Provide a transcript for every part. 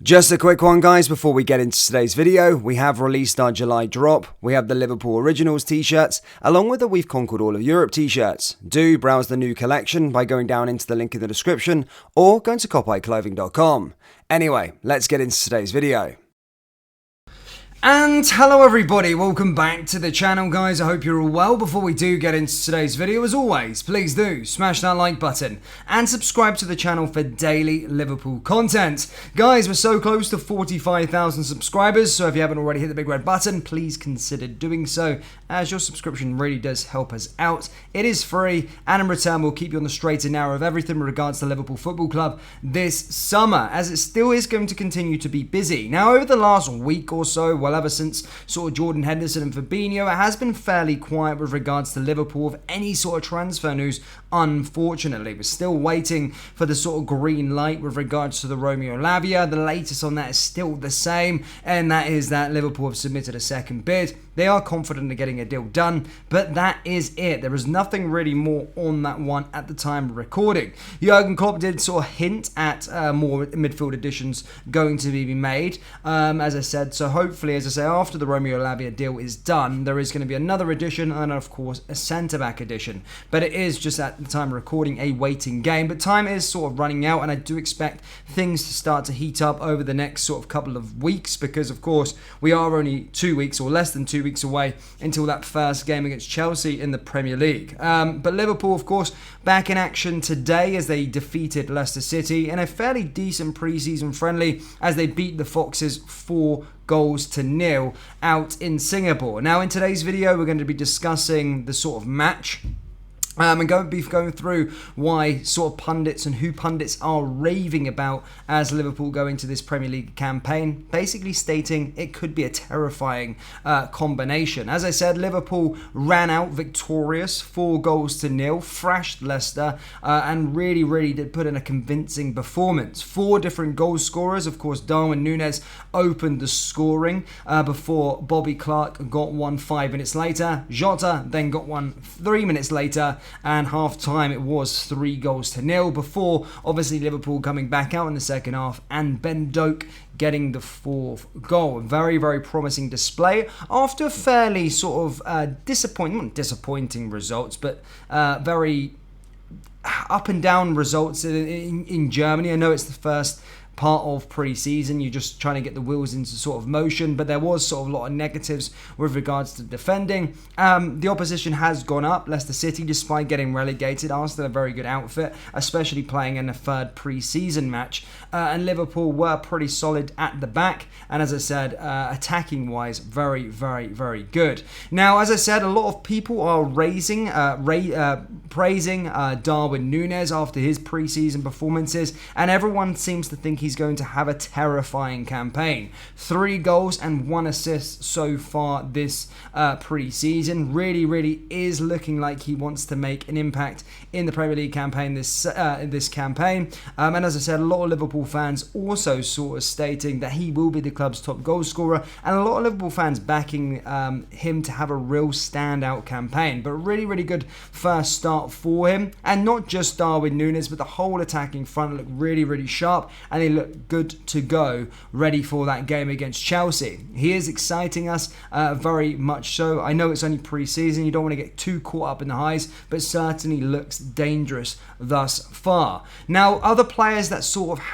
Just a quick one, guys, before we get into today's video. We have released our July drop. We have the Liverpool Originals t-shirts, along with the We've Conquered All of Europe t-shirts. Do browse the new collection by going down into the link in the description or going to copyclothing.com. Anyway, let's get into today's video. And hello everybody, welcome back to the channel, guys. I hope you're all well. Before we do get into today's video, as always, please do smash that like button and subscribe to the channel for daily Liverpool content. Guys, we're so close to 45,000 subscribers, so if you haven't already hit the big red button, please consider doing so, as your subscription really does help us out. It is free, and in return we'll keep you on the straight and narrow of everything in regards to Liverpool Football Club this summer, as it still is going to continue to be busy. Now, over the last week or so, well, ever since sort of Jordan Henderson and Fabinho, it has been fairly quiet with regards to Liverpool of any sort of transfer news, unfortunately. We're still waiting for the sort of green light with regards to the Romeo Lavia. The latest on that is still the same, and that is that Liverpool have submitted a second bid. They are confident of getting a deal done, but that is it. There is nothing really more on that one at the time of recording. Jurgen Klopp did sort of hint at more midfield additions going to be made, as I said. So hopefully, as I say, after the Romeo Lavia deal is done, there is going to be another addition and, of course, a centre-back addition. But it is just at the time of recording a waiting game. But time is sort of running out, and I do expect things to start to heat up over the next sort of couple of weeks because, of course, we are only 2 weeks or less than 2 weeks away until that first game against Chelsea in the Premier League. But Liverpool, of course, back in action today as they defeated Leicester City in a fairly decent pre-season friendly as they beat the Foxes 4-0 out in Singapore. Now, in today's video, we're going to be discussing the sort of match. And going through why sort of pundits and who pundits are raving about as Liverpool go into this Premier League campaign, basically stating it could be a terrifying combination. As I said, Liverpool ran out victorious, 4-0, thrashed Leicester, and really did put in a convincing performance. 4 different goal scorers. Of course, Darwin Núñez opened the scoring before Bobby Clark got one 5 minutes later. Jota then got one 3 minutes later. And half-time it was 3-0 before obviously Liverpool coming back out in the second half and Ben Doak getting the 4th goal. Very promising display after a fairly sort of disappointing results, but very up and down results in Germany. I know it's the first part of pre-season, you're just trying to get the wheels into sort of motion, but there was sort of a lot of negatives with regards to defending. The opposition has gone up. Leicester City, despite getting relegated, are still a very good outfit, especially playing in a third pre-season match, and Liverpool were pretty solid at the back, and as I said, attacking wise, very good. Now, as I said, a lot of people are praising Darwin Núñez after his pre-season performances, and everyone seems to think he's going to have a terrifying campaign. 3 goals and 1 assist so far this pre-season. Really is looking like he wants to make an impact in the Premier League campaign this campaign. And as I said, a lot of Liverpool fans also sort of stating that he will be the club's top goal scorer, and a lot of Liverpool fans backing him to have a real standout campaign. But really good first start for him, and not just Darwin Núñez, but the whole attacking front looked really sharp, and they look good to go, ready for that game against Chelsea. He is exciting us very much so. I know it's only pre-season, you don't want to get too caught up in the highs, but certainly looks dangerous thus far. Now, other players that sort of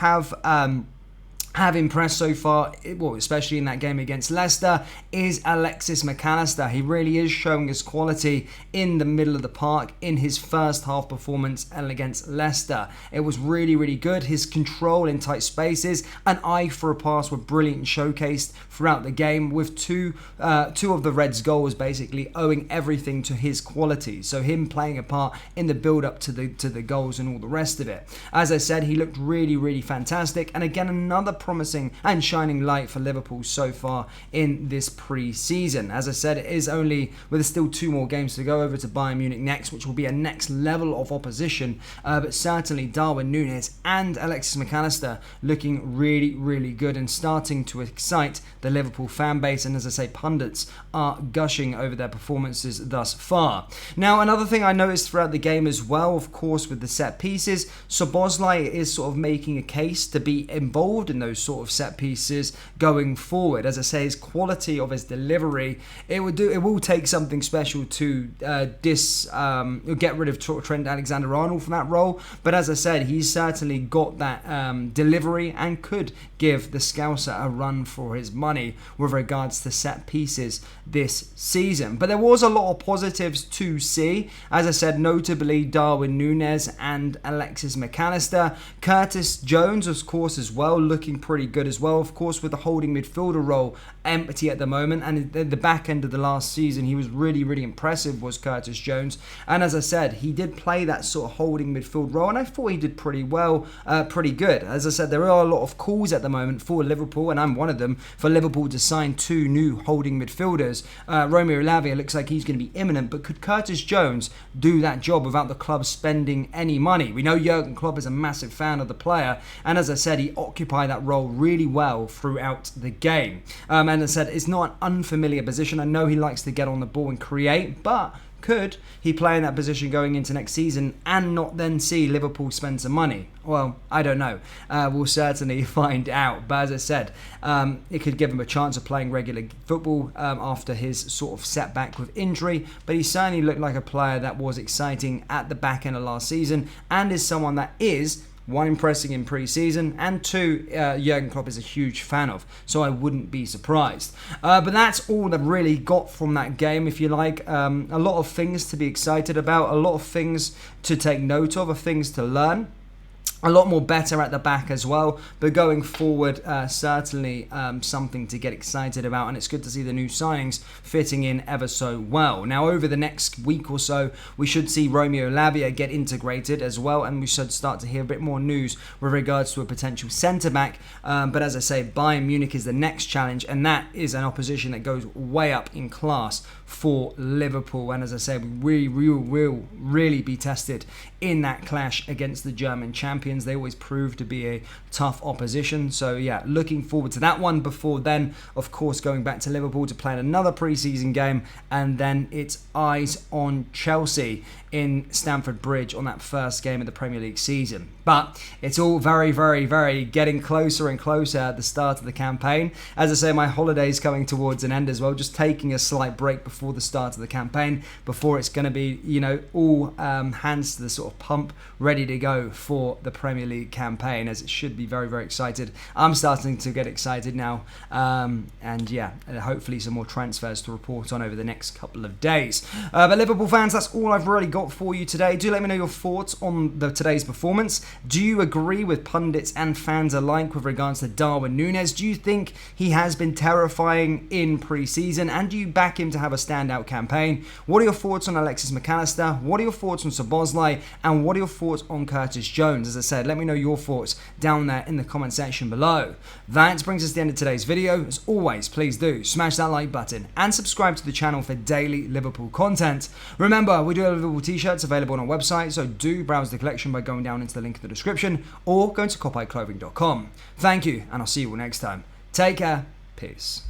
have impressed so far, well, especially in that game against Leicester, is Alexis Mac Allister. He really is showing his quality in the middle of the park in his first half performance against Leicester. It was really good. His control in tight spaces, an eye for a pass were brilliant and showcased throughout the game, with two of the Reds' goals basically owing everything to his quality. So him playing a part in the build-up to the goals and all the rest of it. As I said, he looked really fantastic, and again, another promising and shining light for Liverpool so far in this pre-season. As I said, it is only, with there's still 2 more games to go over to Bayern Munich next, which will be a next level of opposition, but certainly Darwin Núñez and Alexis Mac Allister looking really good and starting to excite the Liverpool fan base, and as I say, pundits are gushing over their performances thus far. Now, another thing I noticed throughout the game as well, of course, with the set pieces, Szoboszlai is sort of making a case to be involved in those those sort of set pieces going forward. As I say, his quality of his delivery, it will take something special to get rid of Trent Alexander-Arnold from that role. But as I said, he's certainly got that delivery and could give the Scouser a run for his money with regards to set pieces this season. But there was a lot of positives to see. As I said, notably Darwin Núñez and Alexis Mac Allister. Curtis Jones, of course, as well, looking pretty good as well. Of course, with the holding midfielder role empty at the moment, and at the back end of the last season, he was really, really impressive, was Curtis Jones. And as I said, he did play that sort of holding midfield role, and I thought he did pretty well, pretty good. As I said, there are a lot of calls at the moment for Liverpool, and I'm one of them, for Liverpool to sign 2 new holding midfielders. Romeo Lavia looks like he's going to be imminent, but could Curtis Jones do that job without the club spending any money? We know Jurgen Klopp is a massive fan of the player, and as I said, he occupied that role really well throughout the game. And as I said, it's not an unfamiliar position. I know he likes to get on the ball and create, but could he play in that position going into next season and not then see Liverpool spend some money? Well, I don't know. We'll certainly find out. But as I said, it could give him a chance of playing regular football after his sort of setback with injury. But he certainly looked like a player that was exciting at the back end of last season, and is someone that is, 1, impressing in pre-season, and 2, Jurgen Klopp is a huge fan of, so I wouldn't be surprised. But that's all that really got from that game, if you like. A lot of things to be excited about, a lot of things to take note of things to learn. A lot more better at the back as well, but going forward, certainly something to get excited about, and it's good to see the new signings fitting in ever so well. Now, over the next week or so, we should see Romeo Lavia get integrated as well, and we should start to hear a bit more news with regards to a potential centre-back. But as I say, Bayern Munich is the next challenge, and that is an opposition that goes way up in class for Liverpool. And as I said, we will really be tested in that clash against the German champions. They always prove to be a tough opposition. So yeah, looking forward to that one. Before then, of course, going back to Liverpool to play another pre-season game, and then it's eyes on Chelsea in Stamford Bridge on that first game of the Premier League season. But it's all very, very, very getting closer and closer at the start of the campaign. As I say, my holiday's coming towards an end as well, just taking a slight break before the start of the campaign, before it's going to be, all hands to the sort of pump, ready to go for the Premier League campaign, as it should be very, very excited. I'm starting to get excited now, and yeah, hopefully some more transfers to report on over the next couple of days. But Liverpool fans, that's all I've really got for you today. Do let me know your thoughts on today's performance. Do you agree with pundits and fans alike with regards to Darwin Núñez? Do you think he has been terrifying in pre-season, and do you back him to have a standout campaign? What are your thoughts on Alexis Mac Allister? What are your thoughts on Szoboszlai? And what are your thoughts on Curtis Jones? As I said, let me know your thoughts down there in the comment section below. That brings us to the end of today's video. As always, please do smash that like button and subscribe to the channel for daily Liverpool content. Remember, we do have Liverpool t-shirts available on our website, so do browse the collection by going down into the link in the description or going to copyclothing.com. Thank you, and I'll see you all next time. Take care. Peace.